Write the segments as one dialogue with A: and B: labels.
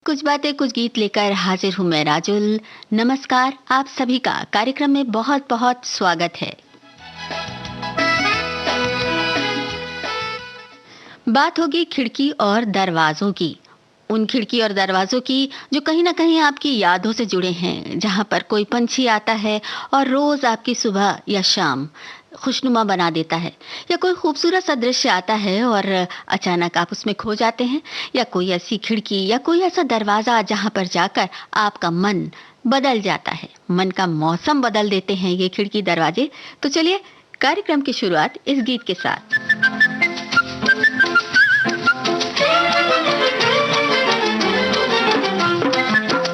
A: कुछ बातें कुछ गीत लेकर हाजिर हूँ मैं राजुल। नमस्कार, आप सभी का कार्यक्रम में बहुत बहुत स्वागत है। बात होगी खिड़की और दरवाज़ों की। उन खिड़की और दरवाज़ों की जो कहीं न कहीं आपकी यादों से जुड़े हैं, जहाँ पर कोई पंछी आता है और रोज़ आपकी सुबह या शाम खुशनुमा बना देता है, या कोई खूबसूरत सा दृश्य आता है और अचानक आप उसमें खो जाते हैं, या कोई ऐसी खिड़की या कोई ऐसा दरवाज़ा जहाँ पर जाकर आपका मन बदल जाता है, मन का मौसम बदल देते हैं ये खिड़की दरवाजे। तो चलिए कार्यक्रम की शुरुआत इस गीत के साथ।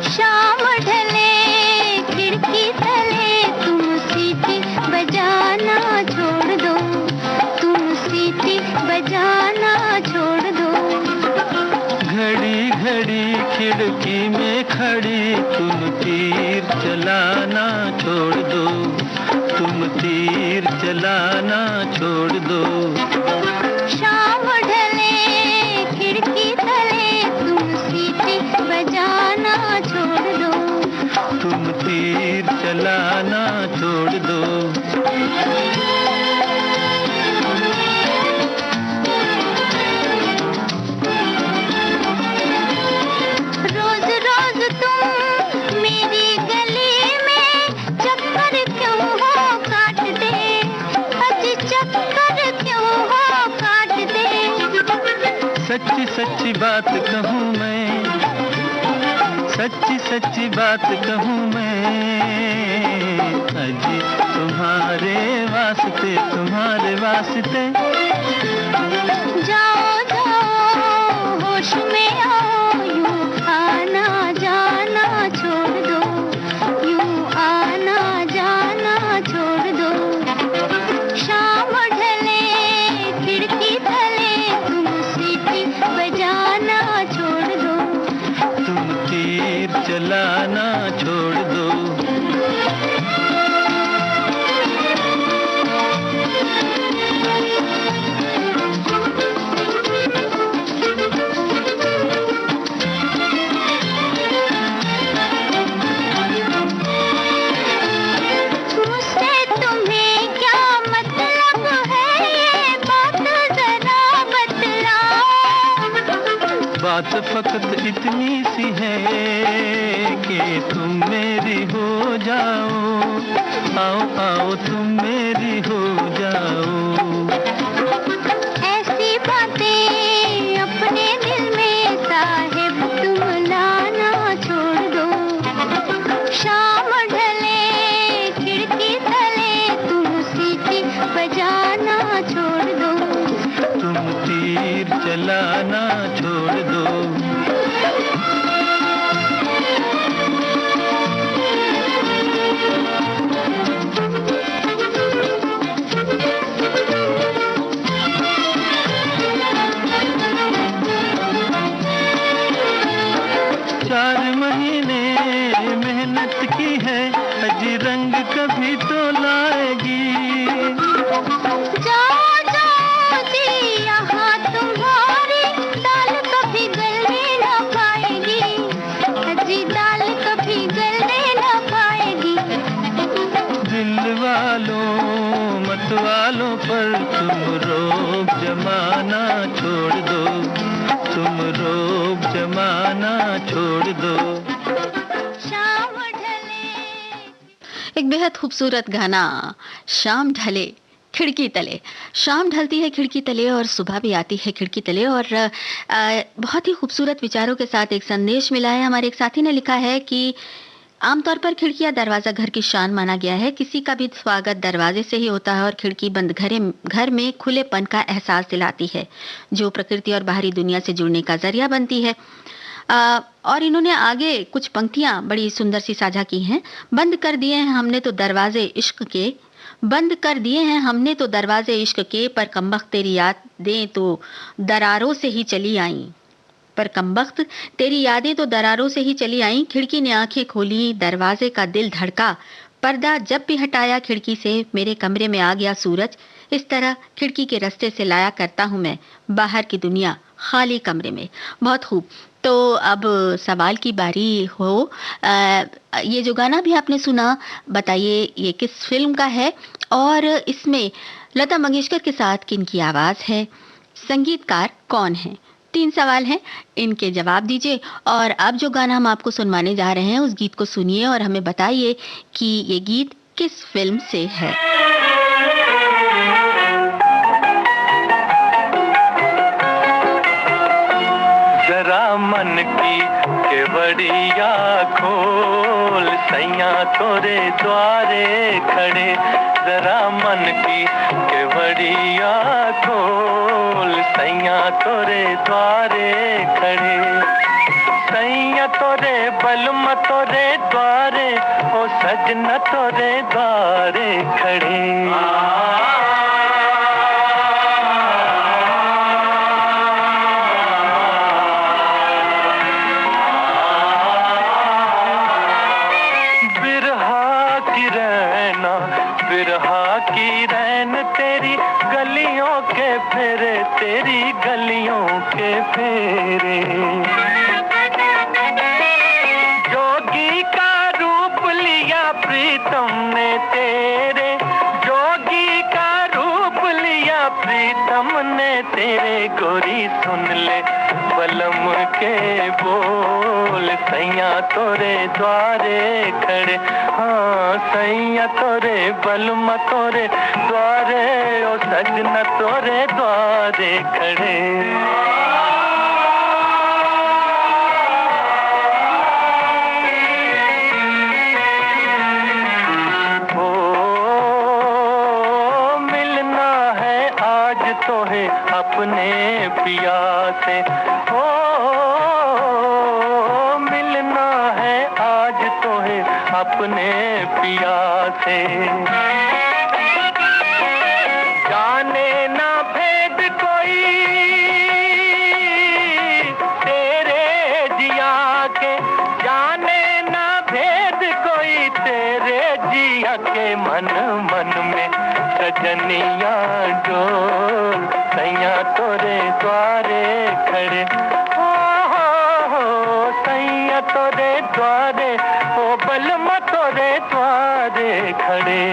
A: शाम ढले खिड़की तले तुम सीटी बजाना छोड़ दो, तुम सीटी बजाना छोड़ दो।
B: घड़ी घड़ी खिड़की में खड़ी तुम तीर चलाना छोड़ दो, तुम तीर चलाना छोड़ दो।
A: शाम ढले खिड़की तले तुम सीटी बजाना छोड़ दो,
B: तुम तीर चलाना छोड़ दो।
A: रोज रोज तुम मेरी गली में चक्कर क्यों हो काटते, अजी चक्कर क्यों हो काटते।
B: सच्ची सच्ची बात कहूँ मैं, सच्ची सच्ची बात कहूँ मैं, अजी तुम्हारे वास्ते, तुम्हारे वास्ते।
A: जाओ जाओ होश में आओ, यूं आना जाना छोड़ दो, यूं आना जाना छोड़ दो। शाम ढले खिड़की तले तुम सीटी बजाना छोड़ दो,
B: तुम तीर चलाना छोड़ दो।
A: मुझसे तुम्हें क्या मतलब है, ये बात जरा बतलाओ।
B: बात फकत इतनी सी है कि तुम मेरी हो जाओ, आओ आओ तुम मेरी हो जाओ।
A: ऐसी बातें अपने दिल में साहिब तुम लाना छोड़ दो। शाम ढले खिड़की तले तुम सीटी बजाना छोड़ दो,
B: तुम तीर चलाना छोड़ दो। चार महीने मेहनत की है, अजी रंग कभी तो लाएगी।
A: जाओ जाओ जी यहाँ तुम्हारी दाल कभी गलने न पाएगी, अजी दाल कभी गलने न पाएगी।
B: दिल वालों मत वालों पर तुम रोब जमाना छोड़ दो, तुम रोब जमाना छोड़ दो।
A: शाम ढले। एक बेहद खूबसूरत गाना, शाम ढले खिड़की तले। शाम ढलती है खिड़की तले और सुबह भी आती है खिड़की तले, और बहुत ही खूबसूरत विचारों के साथ एक संदेश मिला है। हमारे एक साथी ने लिखा है कि आमतौर पर खिड़की या दरवाजा घर की शान माना गया है। किसी का भी स्वागत दरवाजे से ही होता है, और खिड़की बंद घर में खुलेपन का एहसास दिलाती है, जो प्रकृति और बाहरी दुनिया से जुड़ने का जरिया बनती है। और इन्होंने आगे कुछ पंक्तियां बड़ी सुंदर सी साझा की हैं। बंद कर दिए हैं हमने तो दरवाजे इश्क के, बंद कर दिए हैं हमने तो दरवाजे इश्क के, पर कमबख्त तेरी यादें तो दरारों से ही चली आईं, पर कमबख्त तेरी यादें तो दरारों से ही चली आईं। खिड़की ने आंखें खोली, दरवाजे का दिल धड़का, पर्दा जब भी हटाया खिड़की से मेरे कमरे में आ गया सूरज। इस तरह खिड़की के रास्ते से लाया करता हूँ मैं बाहर की दुनिया खाली कमरे में। बहुत खूब। तो अब सवाल की बारी हो। ये जो गाना भी आपने सुना, बताइए ये किस फ़िल्म का है और इसमें लता मंगेशकर के साथ किनकी आवाज़ है? संगीतकार कौन है? 3 सवाल हैं, इनके जवाब दीजिए और अब जो गाना हम आपको सुनवाने जा रहे हैं, उस गीत को सुनिए और हमें बताइए कि ये गीत किस फ़िल्म से है?
B: जरा मन की केवड़िया खोल, सैया तोरे द्वारे खड़े। जरा मन की केवड़िया खोल, सैया तोरे द्वारे खड़े। सैया तोरे बलम तोरे द्वारे, ओ सजना तोरे द्वारे खड़े। बिरहा की रैन तेरी गलियों के फेरे, तेरी गलियों के फेरे। जोगी का रूप लिया प्रीतम ने तेरे, जोगी का रूप लिया प्रीतम ने तेरे। गोरी सुन ले बलम के बोल, सैया तोरे द्वारे खड़े। हाँ सैया तोरे बलम तोरे द्वारे, ओ सजना तोरे द्वारे खड़े। तो है अपने पिया से, हो मिलना है आज तो है अपने पिया से। जाने ना भेद कोई तेरे जिया के, जाने ना भेद कोई तेरे जिया के। मन मन में सजनिया डोल, सैया तोरे द्वारे खड़े। हो सैया तोरे द्वारे, ओ बलम तोरे द्वारे खड़े।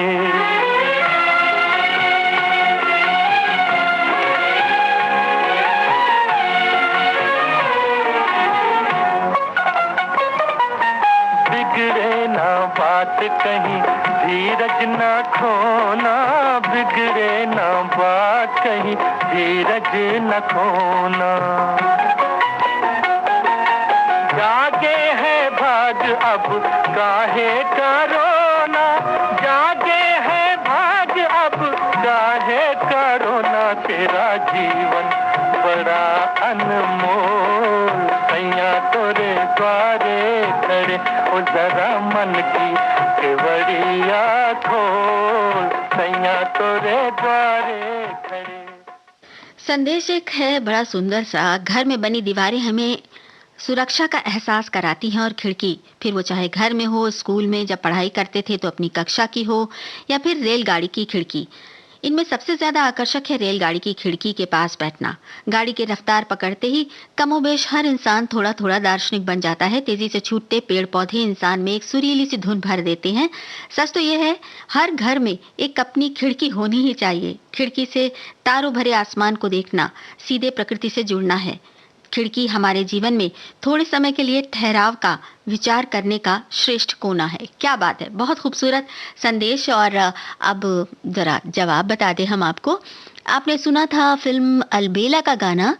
B: बिगड़े ना बात कहीं, धीरज ना खोना। बिगड़े ना बात कहीं, धीरज न खोना। जागे है भाग अब काहे करोना, जागे है भाग अब काहे करोना। तेरा जीवन बड़ा अनमोल, सैया तोरे द्वारे खड़े। ओ जरा मन की केवड़िया खोल, सैया तोरे द्वारे खड़े।
A: संदेश एक है बड़ा सुंदर सा। घर में बनी दीवारें हमें सुरक्षा का एहसास कराती हैं और खिड़की, फिर वो चाहे घर में हो, स्कूल में जब पढ़ाई करते थे तो अपनी कक्षा की हो, या फिर रेलगाड़ी की खिड़की। इनमें सबसे ज्यादा आकर्षक है रेलगाड़ी की खिड़की के पास बैठना। गाड़ी की रफ्तार पकड़ते ही कमोबेश हर इंसान थोड़ा थोड़ा दार्शनिक बन जाता है। तेजी से छूटते पेड़ पौधे इंसान में एक सुरीली सी धुन भर देते हैं। सच तो यह है, हर घर में एक अपनी खिड़की होनी ही चाहिए। खिड़की से तारों भरे आसमान को देखना, सीधे प्रकृति से जुड़ना है। खिड़की हमारे जीवन में थोड़े समय के लिए ठहराव का, विचार करने का श्रेष्ठ कोना है। क्या बात है, बहुत खूबसूरत संदेश। और अब जरा जवाब बता दें हम आपको। आपने सुना था फिल्म अलबेला का गाना,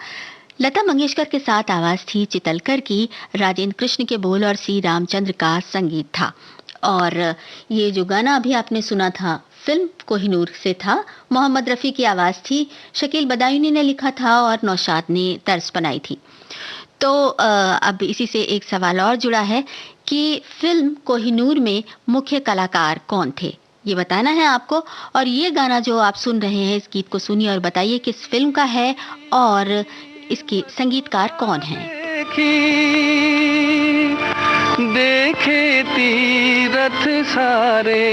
A: लता मंगेशकर के साथ आवाज थी चितलकर की, राजेंद्र कृष्ण के बोल और सी रामचंद्र का संगीत था। और ये जो गाना अभी आपने सुना था फिल्म कोहिनूर से था। मोहम्मद रफ़ी की आवाज़ थी, शकील बदायूनी ने लिखा था और नौशाद ने तर्ज बनाई थी। तो अब इसी से एक सवाल और जुड़ा है कि फिल्म कोहिनूर में मुख्य कलाकार कौन थे, ये बताना है आपको। और ये गाना जो आप सुन रहे हैं, इस गीत को सुनिए और बताइए किस फिल्म का है और इसके संगीतकार कौन हैं।
B: देखे तीरथ सारे,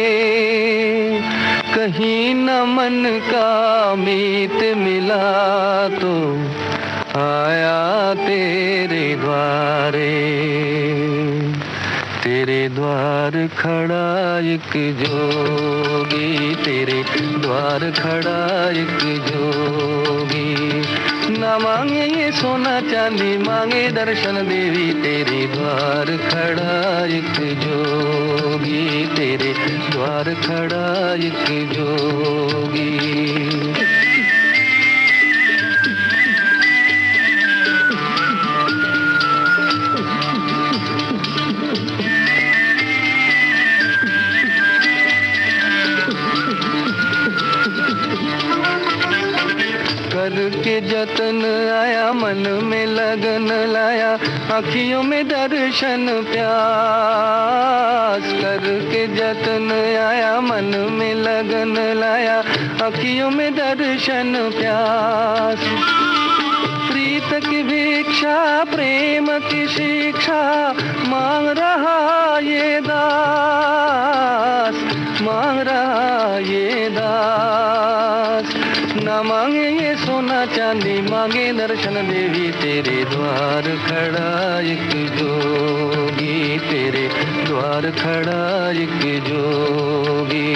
B: कहीं न मन का मीत मिला तो आया तेरे द्वारे, तेरे द्वार खड़ा एक जोगी, तेरे द्वार खड़ा एक जोगी। ना मांगे ये सोना चांदी, मांगे दर्शन देवी, तेरे द्वार खड़ा एक जोगी, तेरे द्वार खड़ा एक जोगी। करके जतन आया, मन में लगन लाया, आँखियों में दर्शन प्यास। करके जतन आया, मन में लगन लाया, आँखियों में दर्शन प्यास। प्रीत की भिक्षा, प्रेम की शिक्षा, मांग रहा ये दास, मांग रहा ये दास। ना मांगे ये सोना चांदी, मांगे दर्शन देवी, तेरे द्वार खड़ा एक जोगी, तेरे द्वार खड़ा एक जोगी।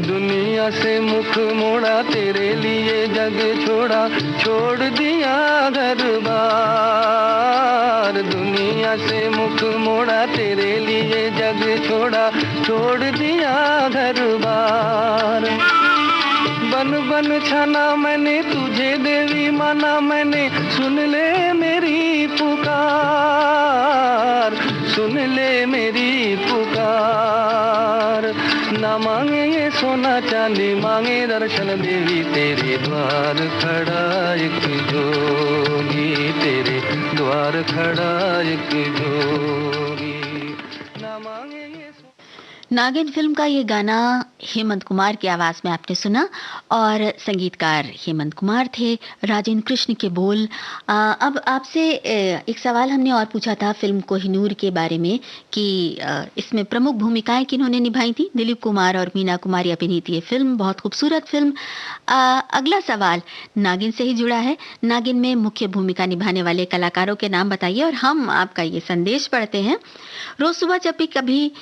B: दुनिया से मुख मोड़ा, तेरे लिए जग छोड़ा, छोड़ दिया घर बार। दुनिया से मुख मोड़ा, तेरे लिए जग छोड़ा, छोड़ दिया घर बार। बन बन छाना मैंने तुझे देवी, माना मैंने, सुन ले मेरी पुकार, सुन ले मेरी पुकार। ना मांगे ये सोना चांदी, मांगे दर्शन देवी, तेरे द्वार खड़ा एक जोगी, तेरे द्वार खड़ा एक जोगी। ना मांगे ये
A: नागिन फिल्म का ये गाना हेमंत कुमार की आवाज में आपने सुना और संगीतकार हेमंत कुमार थे, राजेंद्र कृष्ण के बोल। अब आपसे एक सवाल हमने और पूछा था फिल्म कोहिनूर के बारे में कि इसमें प्रमुख भूमिकाएं किन्होंने निभाई थी। दिलीप कुमार और मीना कुमारी अभिनीत ये फिल्म, बहुत खूबसूरत फिल्म। अगला सवाल नागिन से ही जुड़ा है। नागिन में मुख्य भूमिका निभाने वाले कलाकारों के नाम बताइए और हम आपका ये संदेश पढ़ते हैं। रोज सुबह जब भी कभी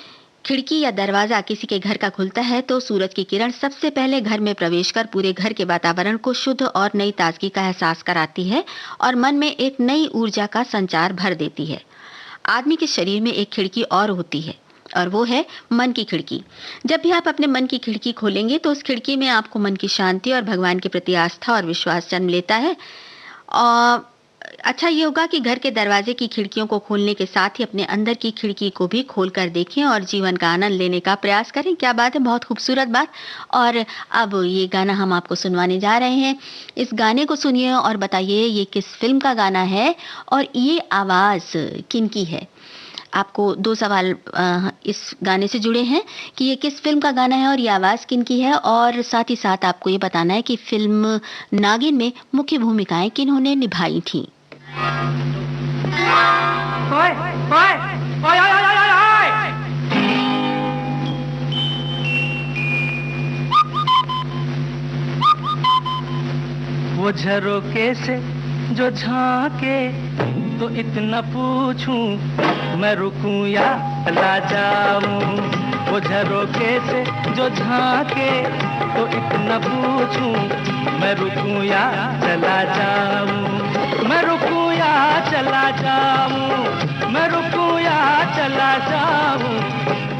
A: खिड़की या दरवाजा किसी के घर का खुलता है तो सूरज की किरण सबसे पहले घर में प्रवेश कर पूरे घर के वातावरण को शुद्ध और नई ताजगी का एहसास कराती है और मन में एक नई ऊर्जा का संचार भर देती है। आदमी के शरीर में एक खिड़की और होती है और वो है मन की खिड़की। जब भी आप अपने मन की खिड़की खोलेंगे तो उस खिड़की में आपको मन की शांति और भगवान के प्रति आस्था और विश्वास जन्म लेता है। और अच्छा ये होगा कि घर के दरवाजे की खिड़कियों को खोलने के साथ ही अपने अंदर की खिड़की को भी खोल कर देखें और जीवन का आनंद लेने का प्रयास करें। क्या बात है, बहुत खूबसूरत बात। और अब ये गाना हम आपको सुनवाने जा रहे हैं। इस गाने को सुनिए और बताइए ये किस फिल्म का गाना है और ये आवाज़ किनकी है। आपको दो सवाल इस गाने से जुड़े हैं कि ये किस फिल्म का गाना है और ये आवाज़ किनकी है, और साथ ही साथ आपको ये बताना है कि फिल्म नागिन में मुख्य भूमिकाएं किन्होंने निभाई थीं।
B: वो झरोके से जो झांके तो इतना पूछूं, मैं रुकूं या चला जाऊं। वो झरोके से जो झांके तो इतना पूछूं, मैं रुकूं या चला जाऊं। मैं रुकूं या चला जाऊं, मैं रुकूं या चला जाऊं।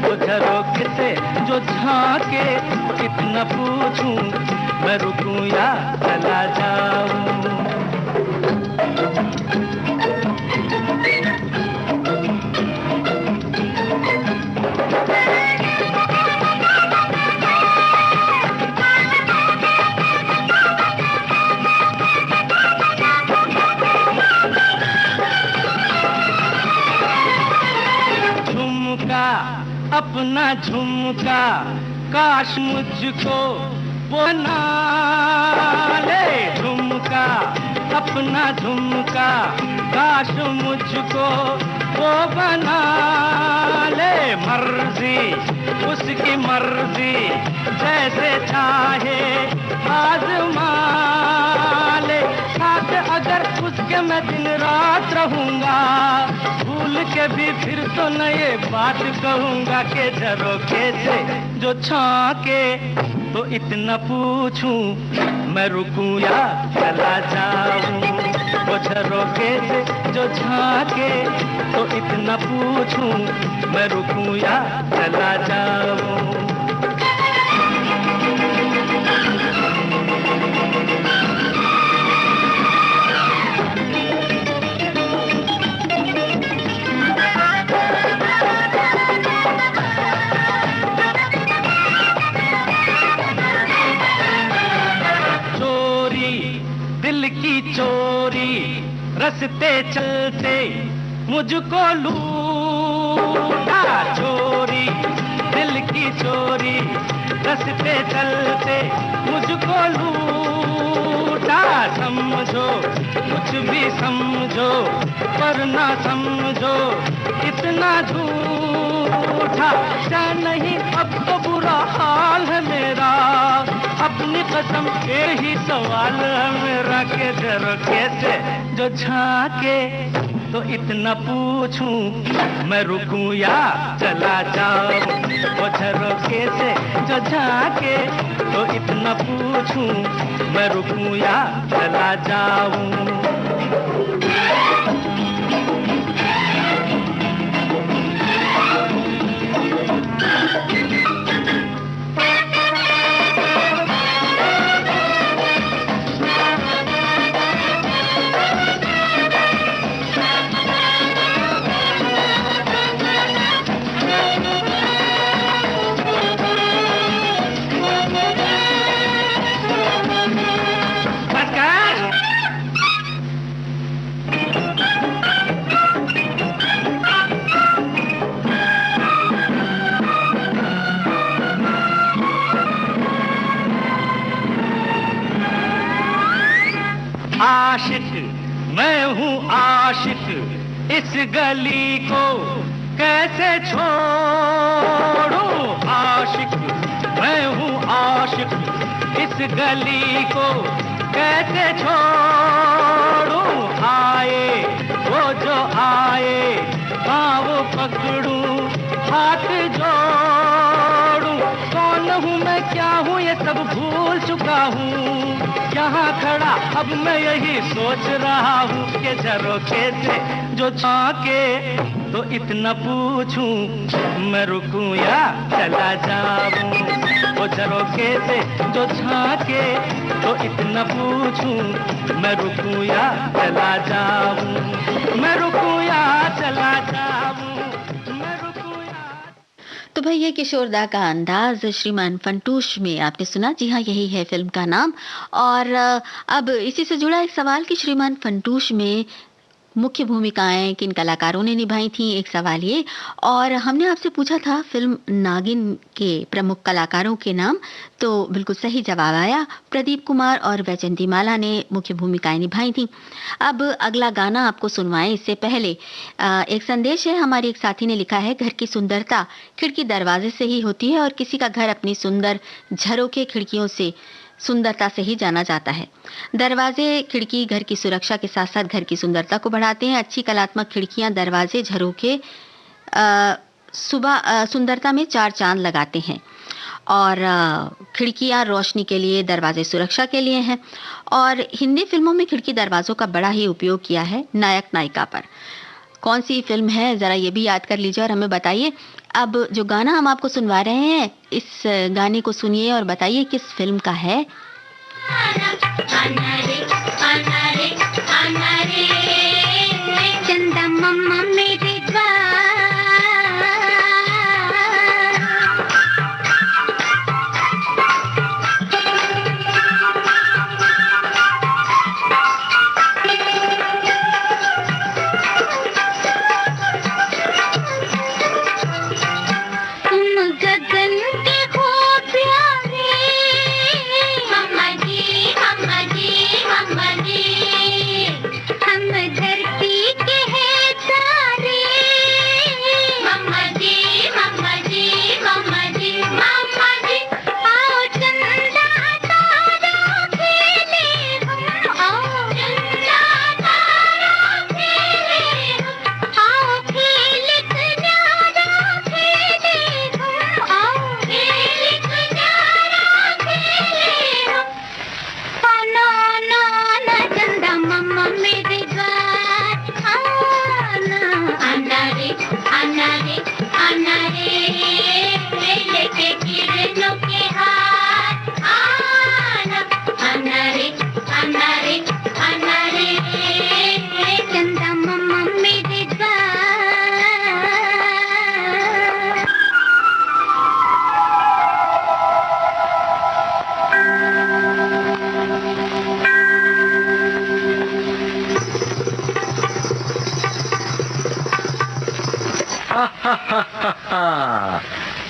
B: वो झरोके से जो झांके तो इतना पूछूं, मैं रुकूं या चला जाऊं। अपना झुमका काश मुझको बना ले, झुमका अपना झुमका, काश मुझको वो बना ले। मर्जी उसकी मर्जी, जैसे चाहे आजमा ले। साथ अगर उसके मैं दिन रात रहूंगा, भूल के भी फिर तो न ये बात कहूंगा कि झरोखे से जो झांके तो इतना पूछूं, मैं रुकूं या चला जाऊं। वो झरोखे से जो झांके तो इतना पूछूं, मैं रुकूं या चला जाऊं। दिल की चोरी, रस्ते चलते मुझको लूटा। चोरी दिल की चोरी, रस्ते चलते मुझको लूटा। समझो कुछ भी समझो, पर ना समझो इतना झूठा। क्या नहीं अब तो बुरा हाल है मेरा, अपनी कसम यही सवाल है मेरा कि झरोखे से जो झांके तो इतना पूछूं, मैं रुकूं या चला जाऊं। वो झरोखे से जो झांके तो इतना पूछूं, मैं रुकूं या चला जाऊं। आशिक मैं हूँ आशिक, इस गली को कैसे छोड़ूं। आशिक मैं हूँ आशिक, इस गली को कैसे छोड़ूं। आए वो जो आए, हाँ वो पकड़ूं, हाथ जोड़ूं। कौन हूँ मैं, क्या हूँ, ये सब भूल चुका हूँ। यहाँ खड़ा अब मैं यही सोच रहा हूँ कि झरोखे से जो झांके तो इतना पूछूं, मैं रुकूं या चला जाऊं। वो झरोखे से जो झांके तो इतना पूछूं, मैं रुकूं या चला जाऊं। मैं रुकूं या चला जाऊं।
A: तो भाई ये किशोरदा का अंदाज श्रीमान फंटूश में आपने सुना। जी हाँ, यही है फिल्म का नाम। और अब इसी से जुड़ा एक सवाल कि श्रीमान फंटूश में मुख्य भूमिकाएं किन कलाकारों ने निभाई थी, एक सवाल ये। और हमने आपसे पूछा था फिल्म नागिन के प्रमुख कलाकारों के नाम, तो बिल्कुल सही जवाब आया। प्रदीप कुमार और वैजयंती माला ने मुख्य भूमिकाएं निभाई थी। अब अगला गाना आपको सुनवाएं इससे पहले एक संदेश है। हमारी एक साथी ने लिखा है, घर की सुंदरता खिड़की दरवाजे से ही होती है और किसी का घर अपनी सुंदर झरोखे खिड़कियों से सुंदरता से ही जाना जाता है। दरवाजे खिड़की घर की सुरक्षा के साथ साथ घर की सुंदरता को बढ़ाते हैं। अच्छी कलात्मक खिड़कियां, दरवाजे, झरोखे सुबह सुंदरता में चार चांद लगाते हैं। और खिड़कियां रोशनी के लिए, दरवाजे सुरक्षा के लिए हैं। और हिंदी फिल्मों में खिड़की दरवाजों का बड़ा ही उपयोग किया है नायक नायिका पर। कौन सी फिल्म है जरा ये भी याद कर लीजिए और हमें बताइए। अब जो गाना हम आपको सुनवा रहे हैं, इस गाने को सुनिए और बताइए किस फिल्म का है। चंदा मम्मा मेरे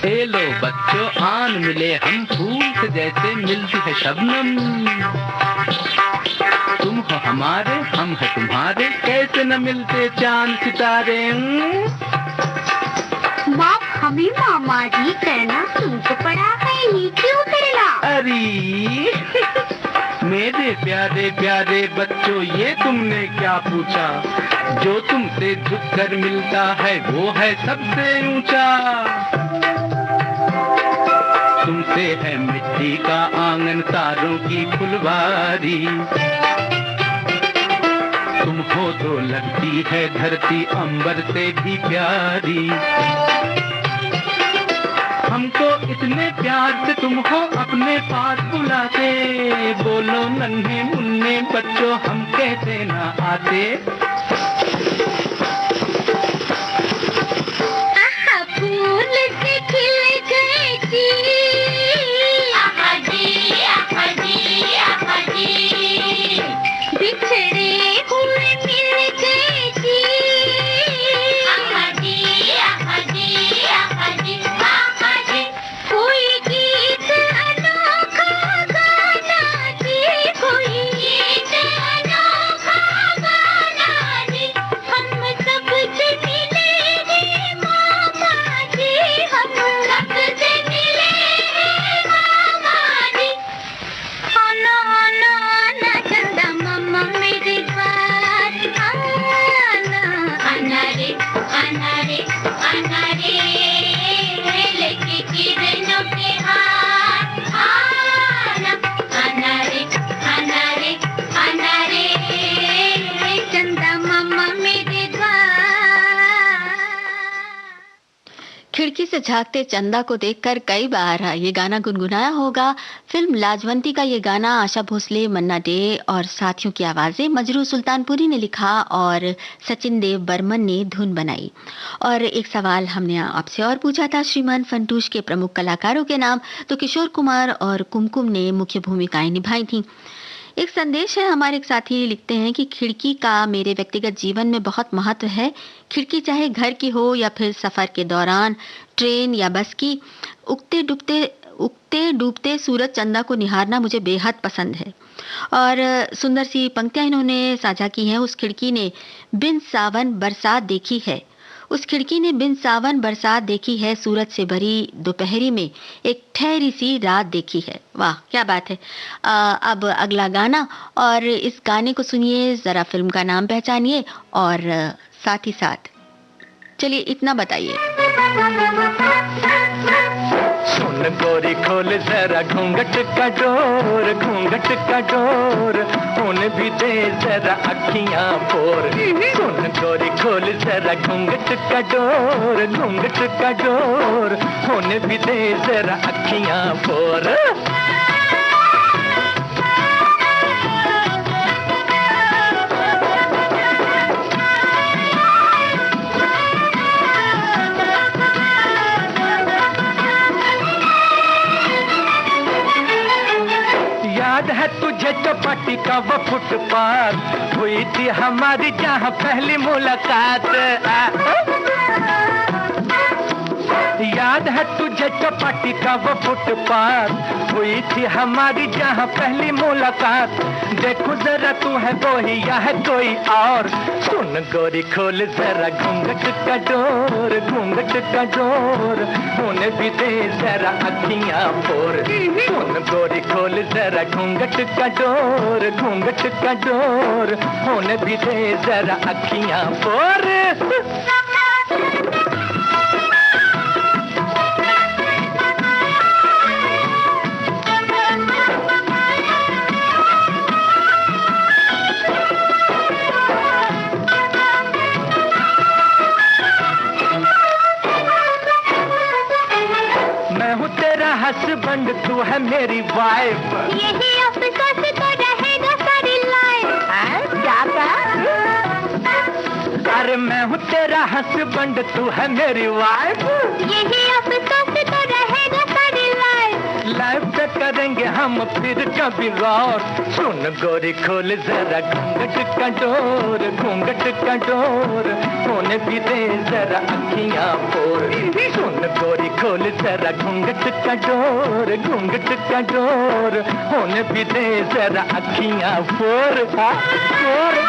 B: ए लो बच्चों, आन मिले हम फूल से जैसे मिलती है शबनम। तुम हो हमारे, हम है तुम्हारे, कैसे न मिलते चांद सितारे।
C: माफ हमें मामा जी करना, तुमको पड़ा है ये क्यों करना।
B: अरे मेरे प्यारे प्यारे बच्चों, ये तुमने क्या पूछा। जो तुमसे झुककर मिलता है वो है सबसे ऊंचा। तुमसे है मिट्टी का आंगन, तारों की फुलवारी। तुम हो तो लगती है धरती अंबर से भी प्यारी। हमको इतने प्यार से तुम हो अपने पास बुलाते। बोलो नन्हे मुन्ने बच्चों, हम कैसे ना आते।
C: फूल से खिल गए जी, आहा जी, आहा जी, आहा जी। बिछड़े हुए मिल गए जी, आहा जी, आहा जी, आहा जी, आहा जी। कोई गीत अनोखा गाना जी, कोई गीत अनोखा गाना जी। हम सबसे मिले हैं मामा जी, हम सबसे मिले हैं मामा जी। आना आना आना चंदा मामा मेरी बात, आना आना रे, आना रे, आना रे। लेके किरणों के हाथ, आना आना रे, आना रे, आना रे। चंदा मामा मेरे द्वार।
A: खिड़की से झांकते चंदा को देखकर कई बार ये गाना गुनगुनाया होगा। फिल्म लाजवंती का ये गाना आशा भोसले, मन्ना डे और साथियों की आवाजें मजरू सुल्तानपुरी ने लिखा और सचिन देव बर्मन ने धुन बनाई। और एक सवाल हमने आपसे और पूछा था श्रीमान फंटूश के प्रमुख कलाकारों के नाम, तो किशोर कुमार और कुमकुम ने मुख्य भूमिकाएं निभाई थीं। एक संदेश है, हमारे एक साथी लिखते हैं कि खिड़की का मेरे व्यक्तिगत जीवन में बहुत महत्व है। खिड़की चाहे घर की हो या फिर सफर के दौरान ट्रेन या बस की, उगते डूबते सूरज चंदा को निहारना मुझे बेहद पसंद है। और सुंदर सी पंक्तियां इन्होंने साझा की हैं। उस खिड़की ने बिन सावन बरसात देखी है, उस खिड़की ने बिन सावन बरसात देखी है, सूरज से भरी दोपहरी में एक ठहरी सी रात देखी है। वाह क्या बात है। अब अगला गाना, और इस गाने को सुनिए, जरा फिल्म का नाम पहचानिए और साथ ही साथ चलिए इतना बताइए।
B: सुन गोरी खोल जरा घूंघट का डोर, घूंघट का डोर, होने भी दे जरा अखियां पोर। सुन गोरी खोल जरा घूंघट का डोर, घूंघट का डोर, होने भी दे जरा अखियां पोर। याद है तुझे चौपाटी का वो फुटपाथ, हुई थी हमारी जहाँ पहली मुलाकात। याद है तुझे चौपाटी का वो फुटपाथ, हुई थी हमारी जहाँ पहली मुलाकात। देखो जरा तू है वो ही या है कोई और। सुन गोरी खोल जरा घूंघट का डोर, घूंघट का डोर, होने भी दे जरा अखियां पोर। सुन गोरी खोल जरा घूंघट का डोर, घूंघट का डोर, होने भी दे जरा अखियां पोर। हस्बैंड तू है मेरी वाइफ,
C: यही अफसोस तो रहेगा सारी लाइफ। क्या कहा?
B: अरे मैं हूँ तेरा हस्बैंड तू है मेरी वाइफ,
C: यही अफसोस तो रहेगा सारी लाइफ।
B: लाइफ पे करेंगे हम फिर कभी और। सुन गोरी खोल जरा घूंघट का डोर, घूंघट का डोर, होने भी दे जरा अखियां फोर। सुन गोरी खोल जरा घूंघट का डोर, घूंघट का डोर, होने भी दे जरा अखियां फोर, फोर।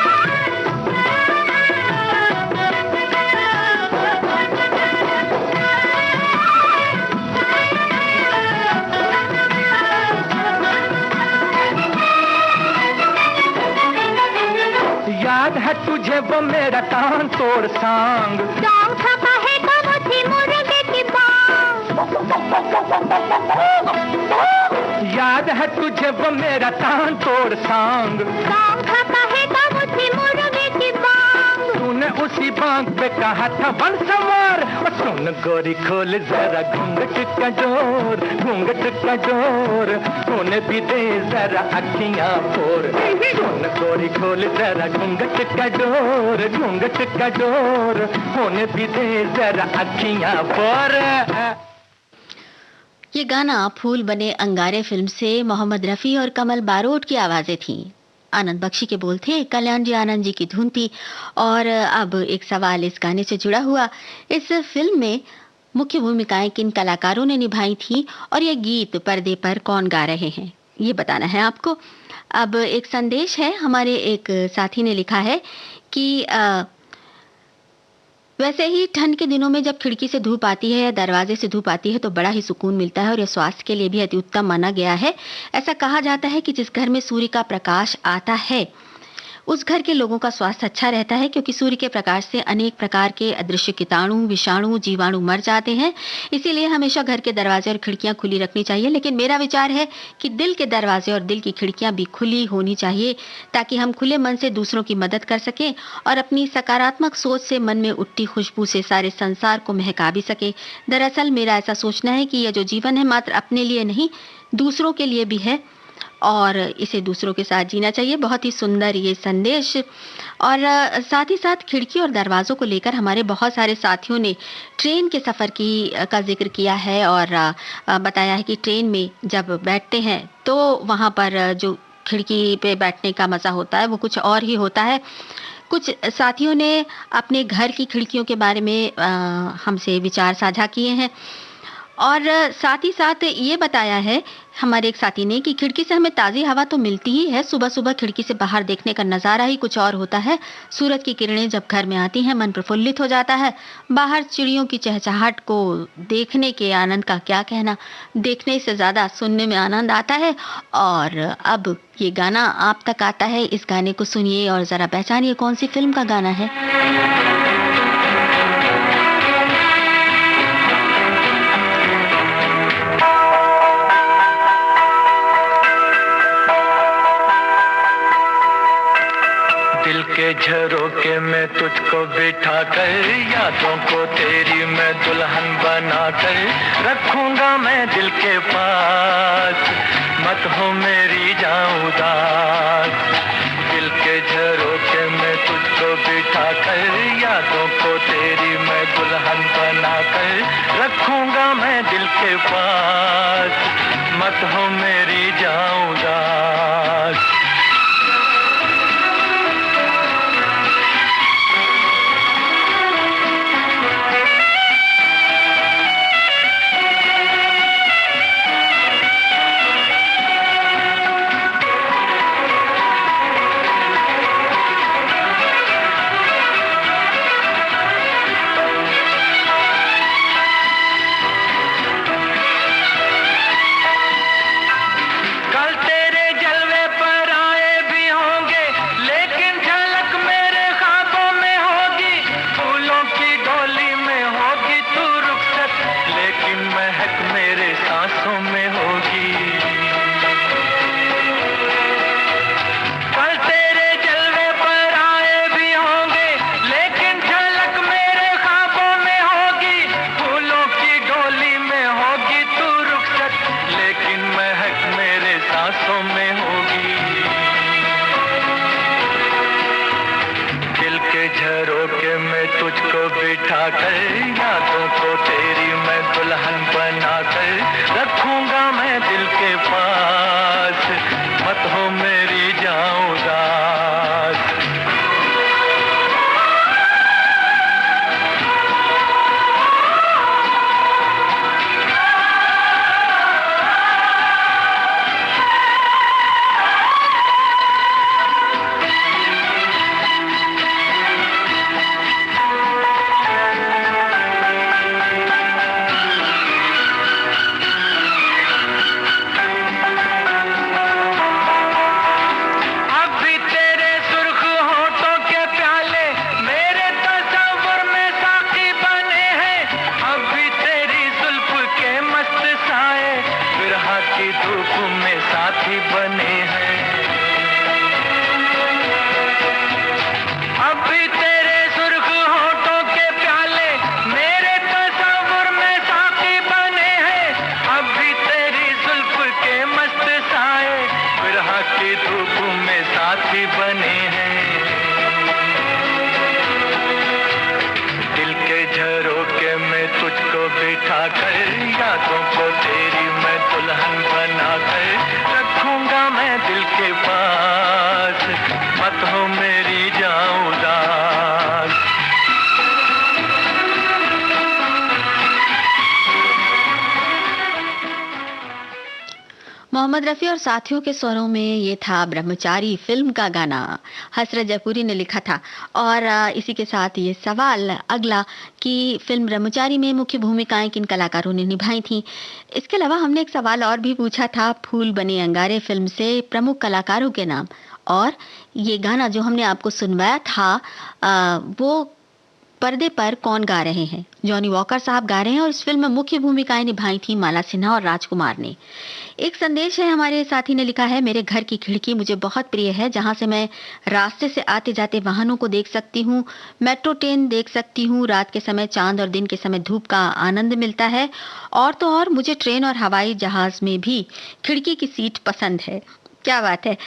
B: याद है तुझे वो मेरा कान तोड़ सांग,
C: सॉन्ग छपा है वो थी मुर्गे की बांग।
B: याद है तुझे वो मेरा कान तोड़ सांग,
C: सॉन्ग छपा है वो थी मुर्गे की बांग।
B: तूने उसी बांग पे कहा था बन संवार। और सुन गोरी खोल जरा घूंघट का डोर, घूंघट का डोर, होने भी दे जरा अखियां फोर। सुन गोरी खोल जरा घूंघट का डोर, घूंघट का डोर, होने भी दे जरा अखियां फोर।
A: ये गाना फूल बने अंगारे फिल्म से मोहम्मद रफ़ी और कमल बारोट की आवाजें थीं। आनंद बख्शी के बोल थे, कल्याण जी आनंद जी की धुन थी। और अब एक सवाल इस गाने से जुड़ा हुआ, इस फिल्म में मुख्य भूमिकाएं किन कलाकारों ने निभाई थी और ये गीत पर्दे पर कौन गा रहे हैं, ये बताना है आपको। अब एक संदेश है, हमारे एक साथी ने लिखा है कि वैसे ही ठंड के दिनों में जब खिड़की से धूप आती है या दरवाजे से धूप आती है तो बड़ा ही सुकून मिलता है और यह स्वास्थ्य के लिए भी अति उत्तम माना गया है। ऐसा कहा जाता है कि जिस घर में सूर्य का प्रकाश आता है उस घर के लोगों का स्वास्थ्य अच्छा रहता है, क्योंकि सूर्य के प्रकाश से अनेक प्रकार के अदृश्य कीटाणु, विषाणु, जीवाणु मर जाते हैं। इसीलिए हमेशा घर के दरवाजे और खिड़कियां खुली रखनी चाहिए। लेकिन मेरा विचार है कि दिल के दरवाजे और दिल की खिड़कियां भी खुली होनी चाहिए, ताकि हम खुले मन से दूसरों की मदद कर सकें और अपनी सकारात्मक सोच से मन में उठती खुशबू से सारे संसार को महका भी सके। दरअसल मेरा ऐसा सोचना है कि यह जो जीवन है मात्र अपने लिए नहीं, दूसरों के लिए भी है और इसे दूसरों के साथ जीना चाहिए। बहुत ही सुंदर ये संदेश। और साथ ही साथ खिड़की और दरवाज़ों को लेकर हमारे बहुत सारे साथियों ने ट्रेन के सफ़र का जिक्र किया है और बताया है कि ट्रेन में जब बैठते हैं तो वहाँ पर जो खिड़की पे बैठने का मज़ा होता है वो कुछ और ही होता है। कुछ साथियों ने अपने घर की खिड़कियों के बारे में हमसे विचार साझा किए हैं और साथ ही साथ ये बताया है हमारे एक साथी ने कि खिड़की से हमें ताज़ी हवा तो मिलती ही है, सुबह सुबह खिड़की से बाहर देखने का नज़ारा ही कुछ और होता है। सूरज की किरणें जब घर में आती हैं मन प्रफुल्लित हो जाता है। बाहर चिड़ियों की चहचहाट को देखने के आनंद का क्या कहना, देखने से ज़्यादा सुनने में आनंद आता है। और अब ये गाना आप तक आता है, इस गाने को सुनिए और ज़रा पहचानिए कौन सी फिल्म का गाना है।
B: के झरोके में तुझको बिठा कर, यादों को तेरी मैं दुल्हन बना कर रखूंगा मैं दिल के पास, मत हो मेरी जाऊं उदास। दिल के झरोके में तुझको बिठा कर, यादों को तेरी मैं दुल्हन बना कर रखूंगा मैं दिल के पास, मत हो मेरी जाऊं उदास। झरोके में तुझको बिठा कर, यादों को तेरी मैं दुल्हन बना कर रखूंगा मैं दिल के पास। साथी बने हैं। अभी तेरे सुर्ख होठों के प्याले मेरे तस्वुर में साथी बने हैं। अभी तेरी जुल्फ के मस्त साए विरह की धूप में साथी बने हैं। दिल के झरोके में तुझको बिठा कर यादों को तेरी मैं दुल्हन बना कर रखूंगा मैं दिल के पास। मत हो मेरी जान उदास।
A: मोहम्मद रफ़ी और साथियों के स्वरों में ये था ब्रह्मचारी फिल्म का गाना, हसरत जयपुरी ने लिखा था। और इसी के साथ ये सवाल अगला कि फिल्म ब्रह्मचारी में मुख्य भूमिकाएं किन कलाकारों ने निभाई थीं। इसके अलावा हमने एक सवाल और भी पूछा था, फूल बने अंगारे फिल्म से प्रमुख कलाकारों के नाम। और ये गाना जो हमने आपको सुनवाया था वो पर्दे पर कौन गा रहे हैं? जॉनी वॉकर साहब गा रहे हैं और इस फिल्म में मुख्य भूमिकाएं निभाई थी माला सिन्हा और राजकुमार ने। एक संदेश है, हमारे साथी ने लिखा है, मेरे घर की खिड़की मुझे बहुत प्रिय है, जहां से मैं रास्ते से आते जाते वाहनों को देख सकती हूँ, मेट्रो ट्रेन देख सकती हूँ, रात के समय चांद और दिन के समय धूप का आनंद मिलता है। और तो और मुझे ट्रेन और हवाई जहाज में भी खिड़की की सीट पसंद है। क्या बात है।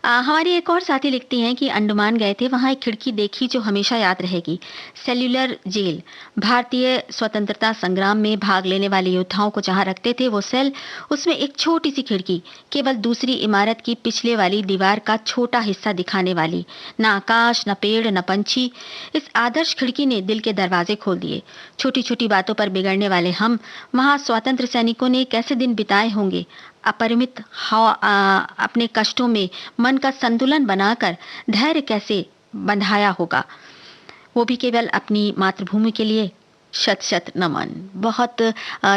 A: हमारी एक और साथी लिखती हैं कि अंडमान गए थे, वहां एक खिड़की देखी जो हमेशा याद रहेगी, सेल्यूलर जेल। भारतीय स्वतंत्रता संग्राम में भाग लेने वाले योद्धाओं को जहां रखते थे वो सेल, उसमें एक छोटी सी खिड़की, केवल दूसरी इमारत की पिछले वाली दीवार का छोटा हिस्सा दिखाने वाली। न आकाश, न पेड़, न पंछी। इस आदर्श खिड़की ने दिल के दरवाजे खोल दिए। छोटी छोटी बातों पर बिगड़ने वाले हम वहां स्वतंत्र सैनिकों ने कैसे दिन बिताए होंगे। अपरिमित अपने कष्टों में मन का संतुलन बनाकर धैर्य कैसे बंधाया होगा, वो भी केवल अपनी मातृभूमि के लिए। शत शत नमन। बहुत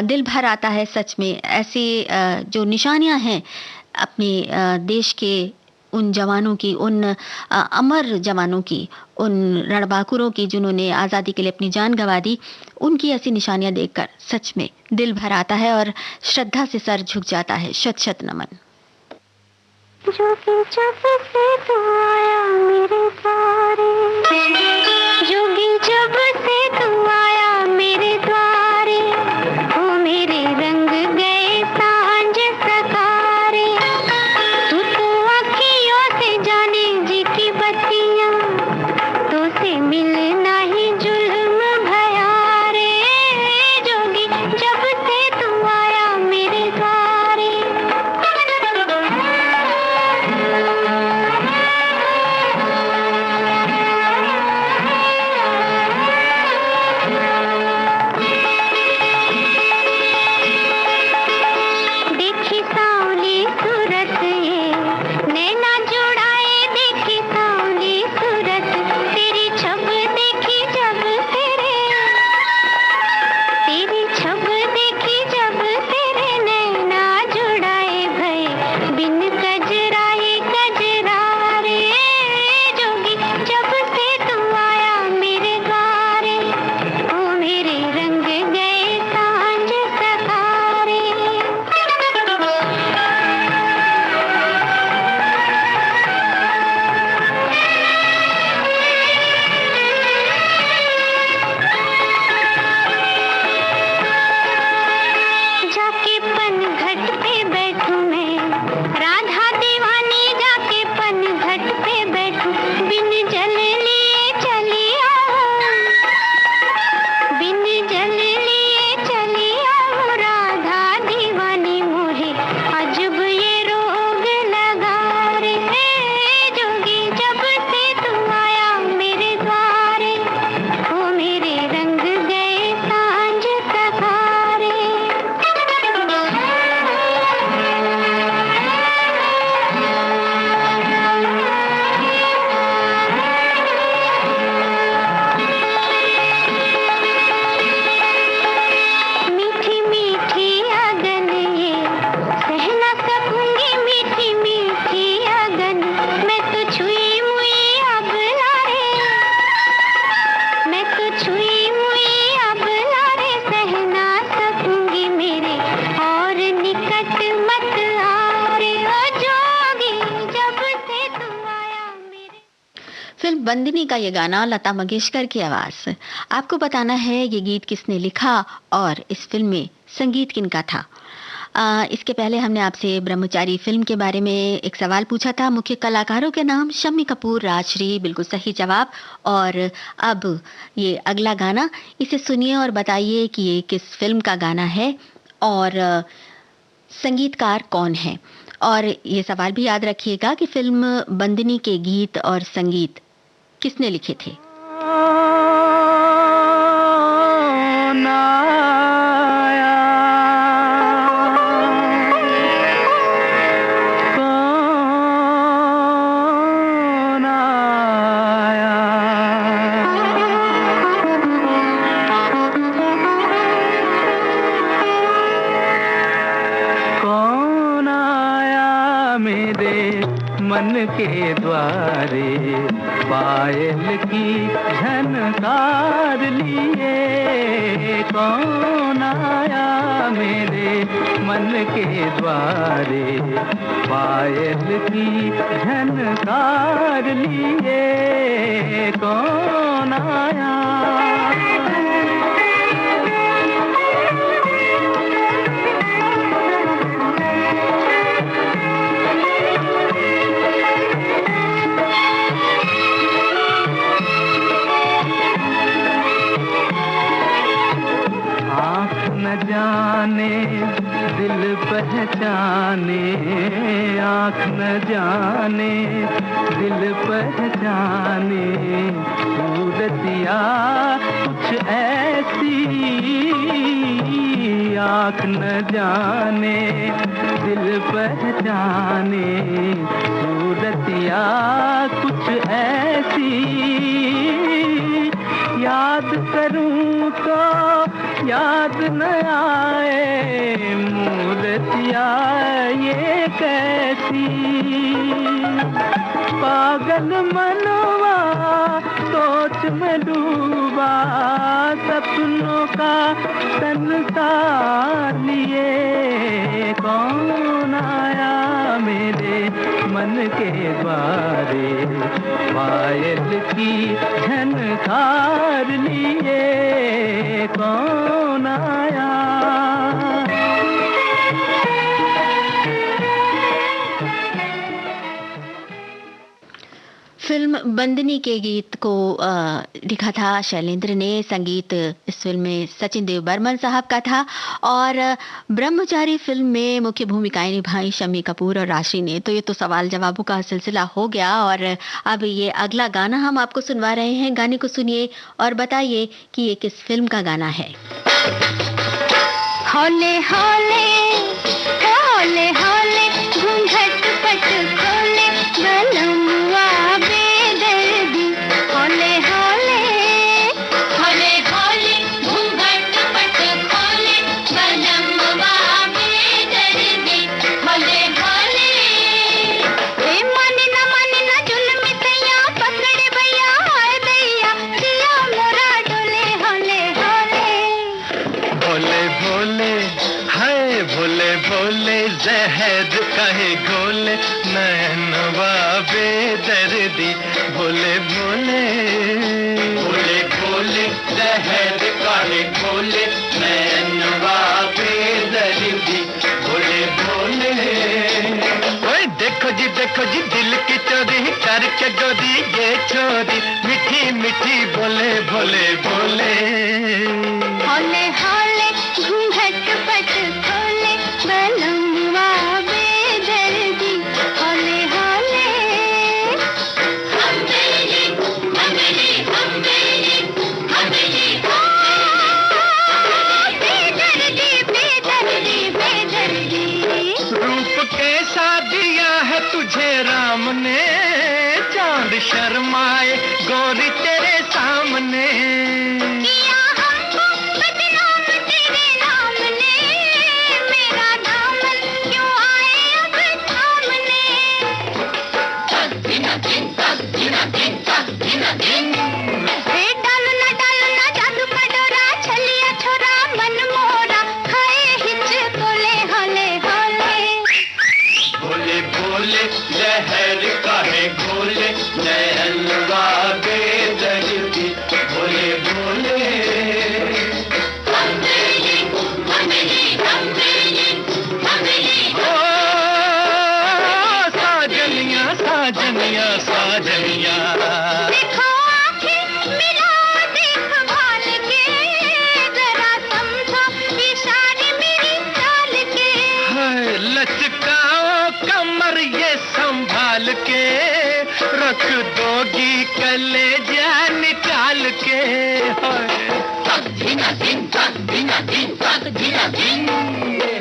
A: दिल भर आता है सच में। ऐसे जो निशानियां हैं अपने देश के उन जवानों की, उन अमर जवानों की, उन रणबांकुरों की जिन्होंने आज़ादी के लिए अपनी जान गंवा दी, उनकी ऐसी निशानियां देखकर सच में दिल भर आता है और श्रद्धा से सर झुक जाता है। शत शत नमन।
C: जो कि जब से तू आया मेरे द्वारे, जोगी जब से तू आया मेरे द्वारे, वो मेरे रंग गए सांझ सतारे। तू तो अखियों से जाने जी की बत्तियां, तो से मिलना ही जुल्म भया रे। जोगी जब से तू आया मेरे द्वारे।
A: बंदनी का ये गाना, लता मंगेशकर की आवाज। आपको बताना है ये गीत किसने लिखा और इस फिल्म में संगीत किनका था। इसके पहले हमने आपसे ब्रह्मचारी फिल्म के बारे में एक सवाल पूछा था। मुख्य कलाकारों के नाम शम्मी कपूर, राजश्री, बिल्कुल सही जवाब। और अब ये अगला गाना, इसे सुनिए और बताइए कि ये किस फिल्म का गाना है और संगीतकार कौन है। और ये सवाल भी याद रखिएगा कि फिल्म बंदनी के गीत और संगीत किसने लिखे थे।
B: मन के द्वारे पायल की झनकार लिए, कौन आया मेरे मन के द्वारे पायल की झनकार लिए, कौन आया। जाने दिल पहचाने, आँख न जाने दिल पहचाने, सूरतिया कुछ ऐसी, आँख न जाने दिल पहचाने, सूरतिया कुछ ऐसी, याद करूं तो याद न आए मूर्तिया ये कैसी, पागल मनवा सोच में डूबा, सपनों का संसार लिए, कौन आया मेरे मन के द्वारे पायल की झनकार लिए, कौन आया।
A: फिल्म बंदनी के गीत को लिखा था शैलेंद्र ने। संगीत इस फिल्म में सचिन देव बर्मन साहब का था और ब्रह्मचारी फिल्म में मुख्य भूमिकाएं निभाई शम्मी कपूर और राशि ने। तो ये तो सवाल जवाबों का सिलसिला हो गया और अब ये अगला गाना हम आपको सुनवा रहे हैं। गाने को सुनिए और बताइए कि ये किस फिल्म का गाना है।
C: हौले हौले हौले हौले घूंघट पट खोले, बलमुआ बेदर्दी, हौले हौले हौले हौले घूंघट पट खोले, बलमुआ बेदर्दी, हौले हौले। ए माने ना जुल्म सैया, पकड़े भैया हाय दैया, दिया मोरा डोले, हौले हौले
B: भोले भोले हाय भोले भोले, जहर कहे घोले, नैनवा बेदर्दी, भोले भोले भोले भोले, जहर कहे घोले, नैनवा बेदर्दी, भोले भोले। ओए देखो जी दिल की चोरी करके गोरी ये छोरी, मीठी मीठी बोले भोले भोले,
C: हौले हौले घूंघट पट खोले, बलमुआ बेदर्दी, हौले हौले। हमेली हमेली हमेली हमेली, बेदर्दी बेदर्दी बेदर्दी।
B: रूप कैसा दिया है तुझे राम ने, चांद शर्माए गोरी तेरे सामने,
C: किया हमको
B: रख दोगी कलेजा निकाल के।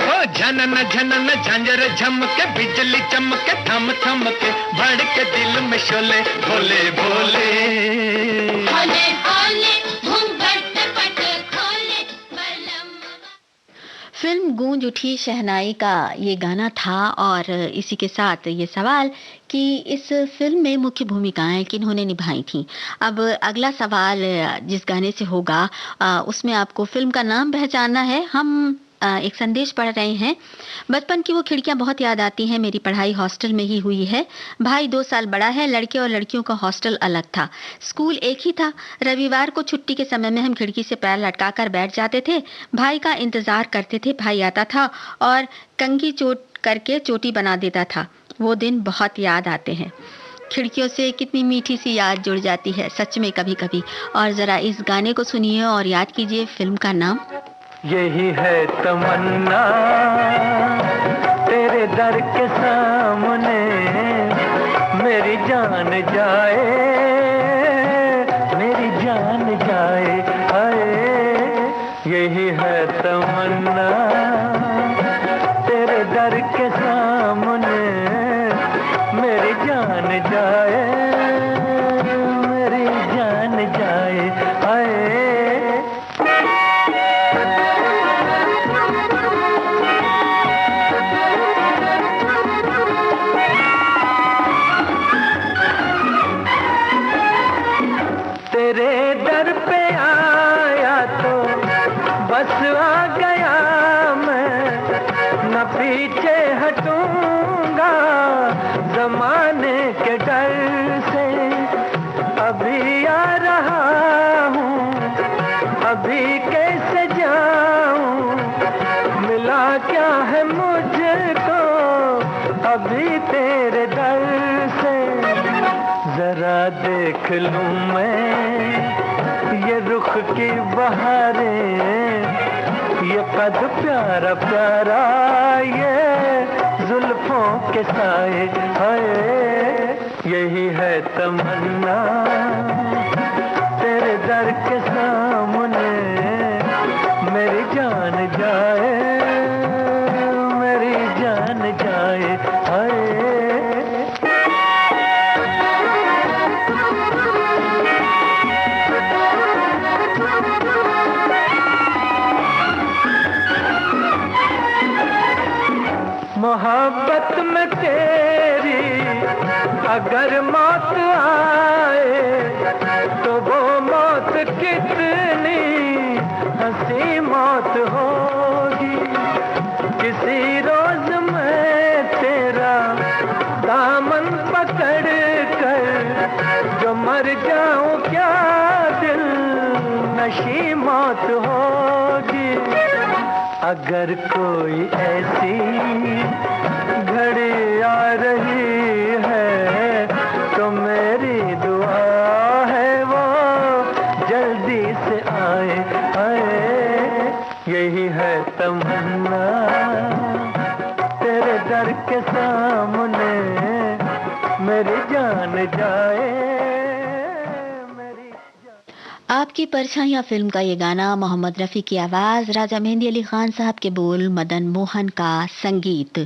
B: हो झनन झनन झंझर झमके बिजली चमके थम थम के भड़के दिल में शोले भोले भोले।
C: होले होले घूंघट पट खोले बलम।
A: फिल्म गूंज उठी शहनाई का ये गाना था और इसी के साथ ये सवाल कि इस फिल्म में मुख्य भूमिकाएं किन्होंने निभाई थीं। अब अगला सवाल जिस गाने से होगा उसमें आपको फिल्म का नाम पहचानना है। हम एक संदेश पढ़ रहे हैं। बचपन की वो खिड़कियां बहुत याद आती हैं। मेरी पढ़ाई हॉस्टल में ही हुई है। भाई 2 साल बड़ा है। लड़के और लड़कियों का हॉस्टल अलग था। स्कूल एक ही था। रविवार को छुट्टी के समय में हम खिड़की से पैर लटकाकर बैठ जाते थे। भाई का इंतजार करते थे। भाई आता था और कंघी चोट करके चोटी बना देता था। वो दिन बहुत याद आते हैं। खिड़कियों से कितनी मीठी सी याद जुड़ जाती है सच में कभी कभी। और जरा इस गाने को सुनिए और याद कीजिए फिल्म का नाम।
B: यही है तमन्ना तेरे दर के सामने मेरी जान जाए, मेरी जान जाए हाय। यही है तमन्ना तेरे दर के सामने मेरी जान जाए, मेरी जान जाए हाय। तेरे दर पे आया तो बस आ गया मैं, न पीछे हटूंगा जमाने के डर से। अभी आ रहा हूँ अभी कैसे जाऊँ, मिला क्या है मुझको अभी तेरे दर से। जरा देख लूं मैं ये रुख की बहारें, ये कद प्यारा प्यारा ये जुल्फों के साए हाय। यही है तमन्ना तेरे दर के सामने मेरी जान जाए, मेरी जान जाए हाय। मोहब्बत में तेरी अगर मौत आए तो वो मौत कितनी हंसी मौत होगी। किसी रोज मैं तेरा दामन पकड़ कर जो मर जाऊं क्या दिल नशी मौत होगी। अगर कोई ऐसी घड़ी आ रही है तो मेरी दुआ है वो जल्दी से आए आए। यही है तमन्ना तेरे दर के सामने मेरी जान जाए।
A: आपकी परछाइयां फिल्म का ये गाना, मोहम्मद रफ़ी की आवाज़, राजा मेहंदी अली खान साहब के बोल, मदन मोहन का संगीत।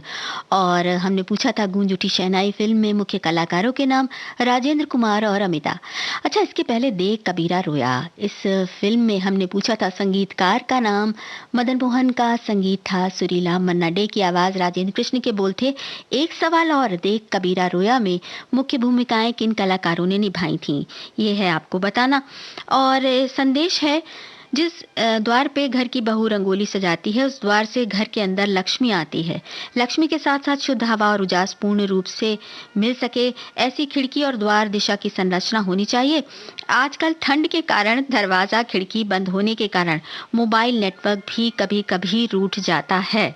A: और हमने पूछा था गूंज उठी शहनाई फिल्म में मुख्य कलाकारों के नाम राजेंद्र कुमार और अमिता। अच्छा, इसके पहले देख कबीरा रोया, इस फिल्म में हमने पूछा था संगीतकार का नाम मदन मोहन का संगीत था सुरीला, मन्ना डे की आवाज़, राजेंद्र कृष्ण के बोल थे। एक सवाल और, देख कबीरा रोया में मुख्य भूमिकाएं किन कलाकारों ने निभाई थीं, ये है आपको बताना। और संदेश है, जिस द्वार पे घर की बहू रंगोली सजाती है उस द्वार से घर के अंदर लक्ष्मी आती है। लक्ष्मी के साथ साथ शुद्ध हवा और उजास पूर्ण रूप से मिल सके, ऐसी खिड़की और द्वार दिशा की संरचना होनी चाहिए। आजकल ठंड के कारण दरवाजा खिड़की बंद होने के कारण मोबाइल नेटवर्क भी कभी कभी रूठ जाता है।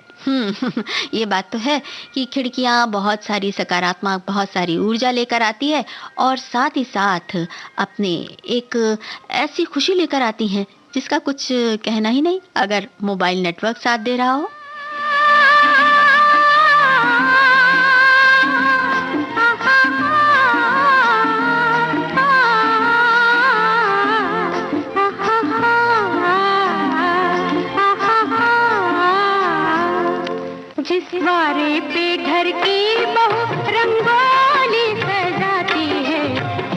A: ये बात तो है कि खिड़कियां बहुत सारी सकारात्मक, बहुत सारी ऊर्जा लेकर आती है और साथ ही साथ अपने एक ऐसी खुशी लेकर आती हैं जिसका कुछ कहना ही नहीं, अगर मोबाइल नेटवर्क साथ दे रहा हो।
C: जिस द्वारे पे घर की बहू रंगोली सजाती है,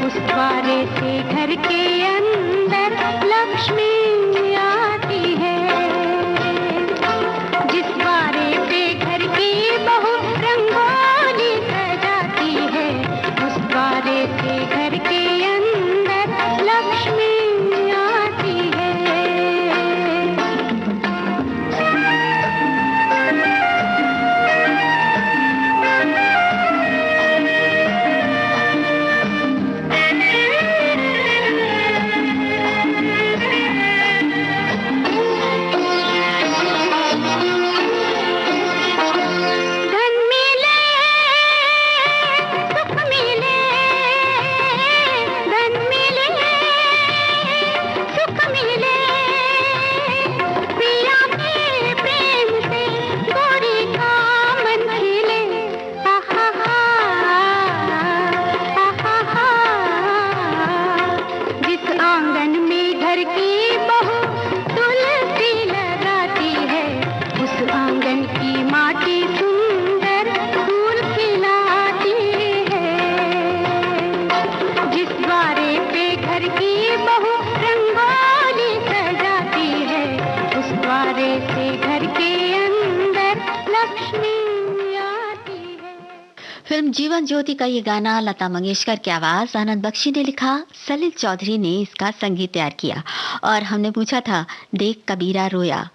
C: उस द्वारे से घर के अंदर लक्ष्मी आती है। जिस द्वारे पे घर की बहू रंगोली सजाती है, उस द्वारे से घर के अंदर लक्ष्मी आती है।
A: फिल्म जीवन ज्योति का ये गाना लता मंगेशकर की आवाज आनंद बख्शी ने लिखा, सलिल चौधरी ने इसका संगीत तैयार किया। और हमने पूछा था देख कबीरा रोया।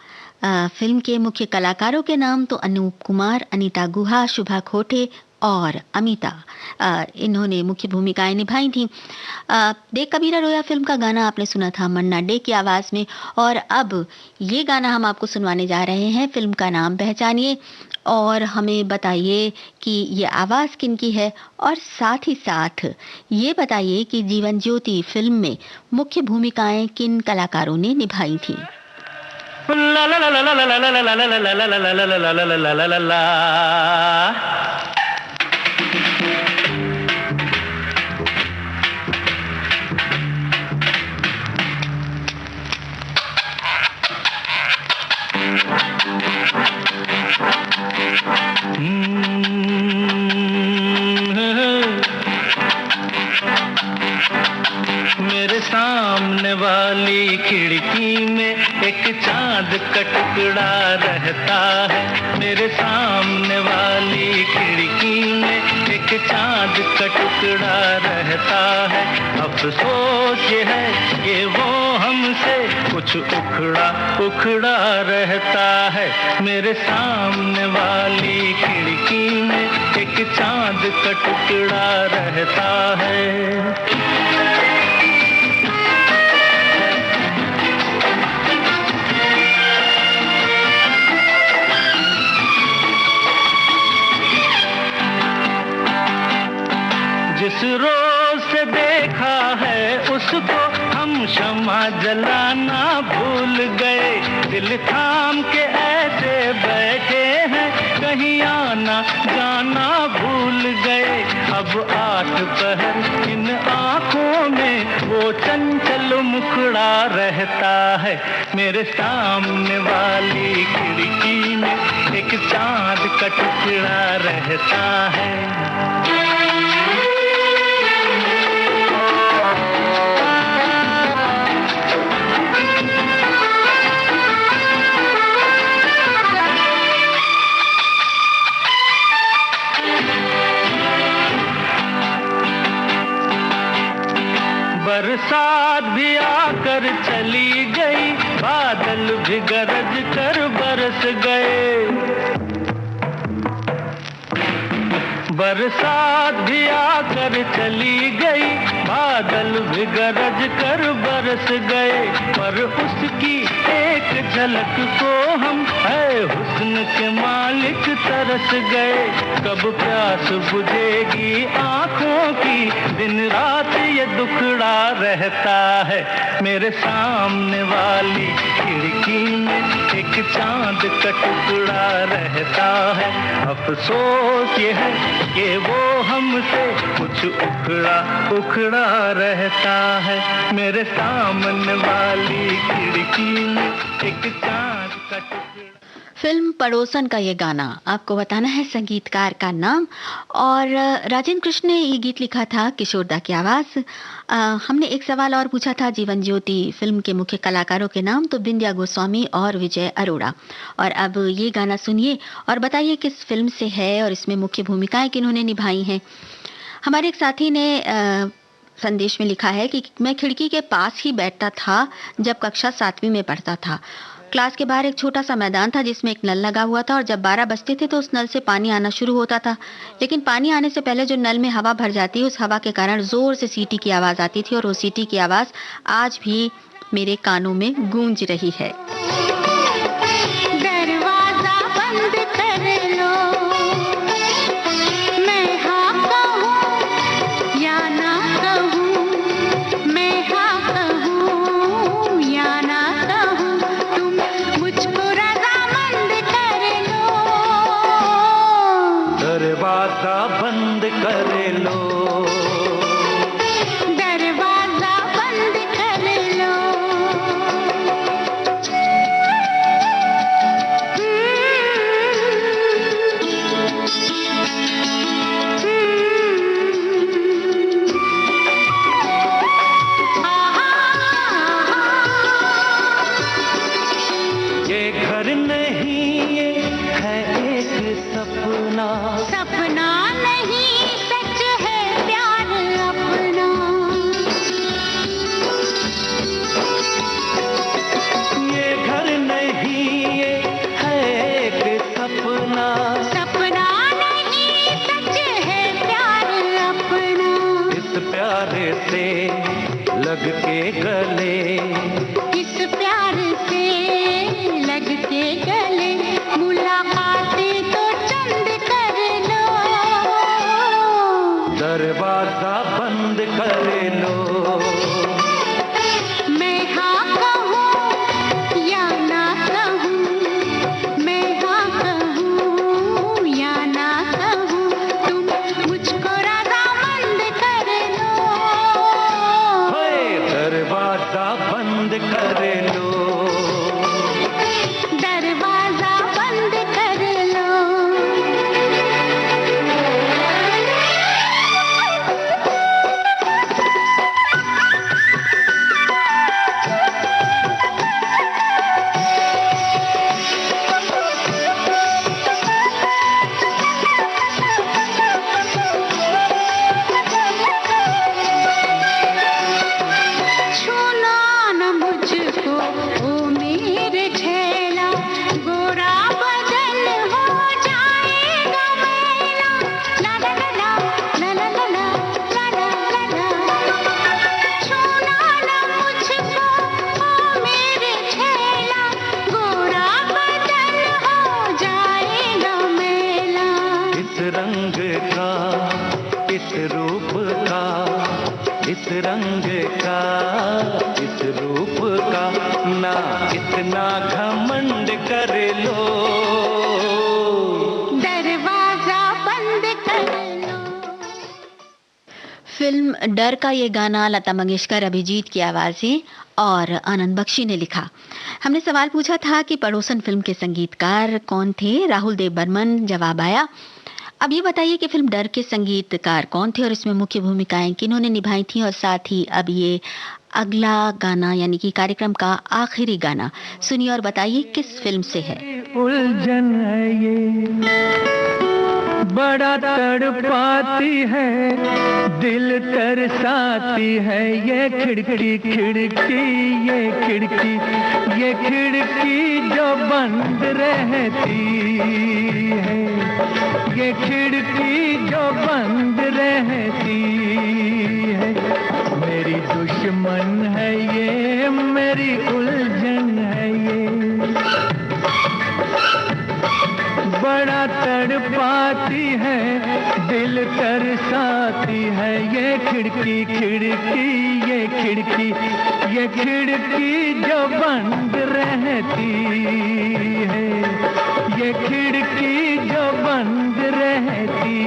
A: फिल्म के मुख्य कलाकारों के नाम तो अनूप कुमार, अनीता गुहा, शुभा खोटे और अमिता, इन्होंने मुख्य भूमिकाएं निभाई थी। देख कबीरा रोया फिल्म का गाना आपने सुना था मन्ना डे की आवाज में। और अब ये गाना हम आपको सुनवाने जा रहे हैं। फिल्म का नाम पहचानिए और हमें बताइए कि ये आवाज किनकी है, और साथ ही साथ ये बताइए कि जीवन ज्योति फिल्म में मुख्य भूमिकाएं किन कलाकारों ने निभाई थी।
B: मेरे सामने वाली खिड़की में एक चांद का टुकड़ा रहता है। मेरे सामने वाली खिड़की में एक चांद का टुकड़ा रहता है। अफसोस ये है कि वो हमसे कुछ उखड़ा उखड़ा रहता है। मेरे सामने वाली खिड़की में एक चांद का टुकड़ा रहता है। जिस रोज से देखा है उसको हम शमा जलाना भूल गए। दिल थाम के ऐसे बैठे हैं कहीं आना जाना भूल गए। अब 8 पहर इन आँखों में वो चंचल मुखड़ा रहता है। मेरे सामने वाली खिड़की में एक चांद का टुकड़ा रहता है। बरसात भी आकर चली गई, बादल भी गरज कर बरस गए। बरसात भी आकर चली गई, बादल भी गरज कर बरस गए। पर उसकी एक झलक को हम है हुस्न के मालिक तरस गए। कब प्यास बुझेगी आँखों की, दिन रात ये दुखड़ा रहता है। मेरे सामने वाली खिड़की में एक चांद का टुकड़ा रहता है। अफसोस ये है कि वो हमसे कुछ उखड़ा उखड़ा रहता है। मेरे सामने वाली खिड़की में एक चांद का टुकड़ा।
A: फिल्म पड़ोसन का ये गाना आपको बताना है संगीतकार का नाम। और राजेंद्र कृष्ण ने ये गीत लिखा था, किशोरदा की आवाज़। हमने एक सवाल और पूछा था जीवन ज्योति फिल्म के मुख्य कलाकारों के नाम, तो विंध्या गोस्वामी और विजय अरोड़ा। और अब ये गाना सुनिए और बताइए किस फिल्म से है और इसमें मुख्य भूमिकाएं किन्होंने निभाई हैं। हमारे एक साथी ने संदेश में लिखा है कि मैं खिड़की के पास ही बैठता था जब कक्षा 7वीं में पढ़ता था। क्लास के बाहर एक छोटा सा मैदान था जिसमें एक नल लगा हुआ था और जब 12 बजते थे तो उस नल से पानी आना शुरू होता था। लेकिन पानी आने से पहले जो नल में हवा भर जाती है, उस हवा के कारण जोर से सीटी की आवाज आती थी और वो सीटी की आवाज आज भी मेरे कानों में गूंज रही है।
C: दरवाजा बंद कर लो, मैं हाँ कहूँ या ना कहूँ, मैं हाँ कहूँ या ना कहूँ, तुम मुझको रजामंद कर लो।
B: दरवाजा बंद कर लो,
C: दरवाजा बंद कर लो।
B: ये घर नहीं ये है एक सपना,
C: सपना नहीं सच है प्यार अपना।
B: ये घर नहीं ये है एक सपना,
C: सपना नहीं सच है प्यार अपना।
B: इस प्यार से लग के गले,
C: इस प्यार से लग के गले, मुलाकातें तो चंद कर लो।
B: दरवाजा बंद कर लो,
C: मैं हाँ कहूँ या ना कहूँ, मैं हाँ कहूँ या ना कहूँ, तुम मुझको रजामंद कर लो।
B: होए दरवाजा बंद कर लो,
C: दरवाजा बंद कर लो। छूना न मुझको ओ मेरे छेला, गोरा बदन हो जाएगा मैला। ला ला ला ला ला ला ला ला ला ला ला। छूना न मुझको ओ मेरे छेला, गोरा बदन हो जाएगा मैला।
B: इस रंग का इस रूप का, इस रंग का इस रूप का ना इतना घमंड कर लो।
C: दरवाजा बंद कर लो।
A: फिल्म डर का ये गाना लता मंगेशकर, अभिजीत की आवाज़ें और आनंद बख्शी ने लिखा। हमने सवाल पूछा था कि पड़ोसन फिल्म के संगीतकार कौन थे, राहुल देव बर्मन। जवाब आया। अब ये बताइए कि फिल्म डर के संगीतकार कौन थे और इसमें मुख्य भूमिकाएं किन्होंने निभाई थी। और साथ ही अब ये अगला गाना यानी कि कार्यक्रम का आखिरी गाना सुनिए और बताइए किस फिल्म से है।
B: उलझन है ये, बड़ा तड़पाती है, दिल तरसाती है। ये खिड़की खिड़की ये खिड़की, ये खिड़की जो बंद रहती है, ये खिड़की जो बंद रहती है। मेरी दुश्मन है ये, मेरी उलझन है ये, बड़ा तड़पाती है, दिल तरसाती है। ये खिड़की खिड़की ये खिड़की, ये खिड़की जो बंद रहती है, ये खिड़की जो बंद रहती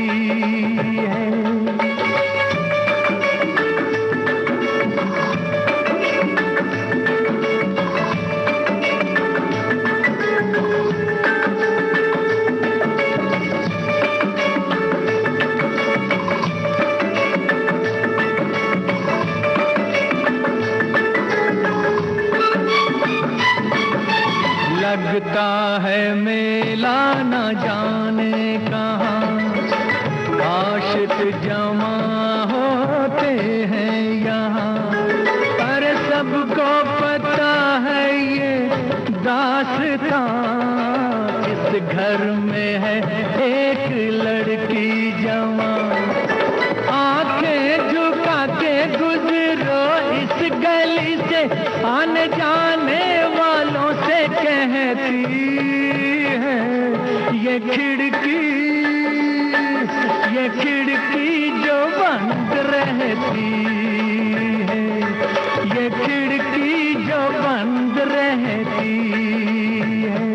B: है। लगता है मेला न जाने कहाँ, आशिक जमा होते हैं यहाँ। पर सबको पता है ये दास्तां, इस घर में है एक लड़की जवान। आंखें झुका के गुजरो इस गली से, आने जाने वालों से कहती है ये खिड़की जो बंद रहती है, ये खिड़की जो बंद रहती है।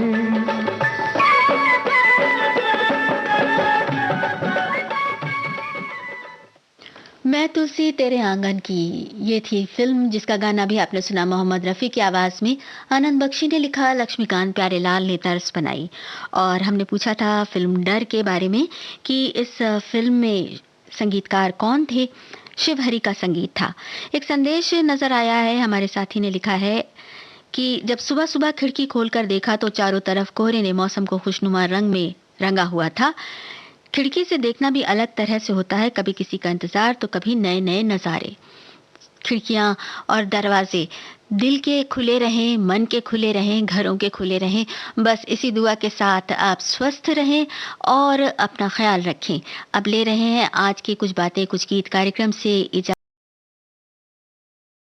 A: मैं तुलसी तेरे आंगन की, ये थी फिल्म जिसका गाना भी आपने सुना मोहम्मद रफ़ी की आवाज़ में। आनंद बख्शी ने लिखा, लक्ष्मीकांत प्यारेलाल ने तर्ज बनाई। और हमने पूछा था फिल्म डर के बारे में कि इस फिल्म में संगीतकार कौन थे। शिव हरि का संगीत था। एक संदेश नजर आया है, हमारे साथी ने लिखा है कि जब सुबह सुबह खिड़की खोलकर देखा तो चारों तरफ कोहरे ने मौसम को खुशनुमा रंग में रंगा हुआ था। खिड़की से देखना भी अलग तरह से होता है, कभी किसी का इंतजार तो कभी नए नए नज़ारे। खिड़कियां और दरवाजे दिल के खुले रहें, मन के खुले रहें, घरों के खुले रहें। बस इसी दुआ के साथ आप स्वस्थ रहें और अपना ख्याल रखें। अब ले रहे हैं आज की कुछ बातें कुछ गीत कार्यक्रम से इजाज़त।